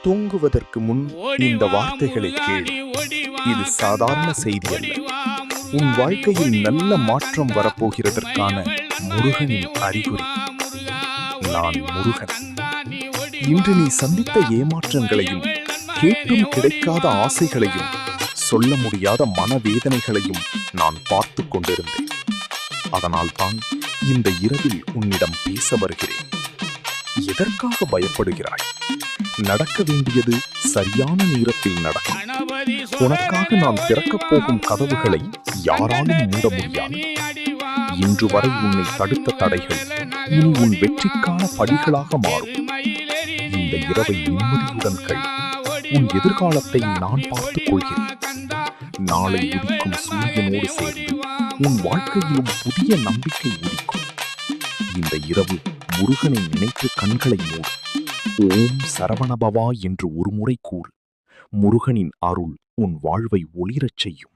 தூங்குவதற்கு முன் இந்த வார்த்தைகளை கேள். இது சாதாரண செய்தி அல்ல. உன் வாழ்க்கையில் நல்ல மாற்றம் வரப்போகிறதற்கான முருகனின் அறிகுறி. நான் முருகன். இன்று நீ சந்தித்த ஏமாற்றங்களையும், கேட்டும் கிடைக்காத ஆசைகளையும், சொல்ல முடியாத மனவேதனைகளையும் நான் பார்த்து கொண்டிருந்தேன். அதனால்தான் இந்த இரவில் உன்னிடம் பேச வருகிறேன். எதற்காக பயப்படுகிறாய்? நடக்க வேண்டியது சரியான நேரத்தில் நடக்கும். உனக்காக நான் திறக்கப் போகும் கதவுகளை யாராலும் மூட முடியாது. இன்று வரை உன்னை தடுத்த தடைகள் இனி உன் வெற்றிக்கான படிகளாக மாறும். இந்த இரவை நிம்மதியுடன் கழி. உன் எதிர்காலத்தை நான் பார்த்துக் கொள்கிறேன். நாளை உதிக்கும் சூரியனோடு சேர்ந்து உன் வாழ்க்கையிலும் புதிய நம்பிக்கை உதிக்கும். இந்த இரவு முருகனை நினைத்து கண்களை மூடு. ஓம் சரவணபவா என்று ஒரு முறை கூறு. முருகனின் அருள் உன் வாழ்வை ஒளிரச் செய்யும்.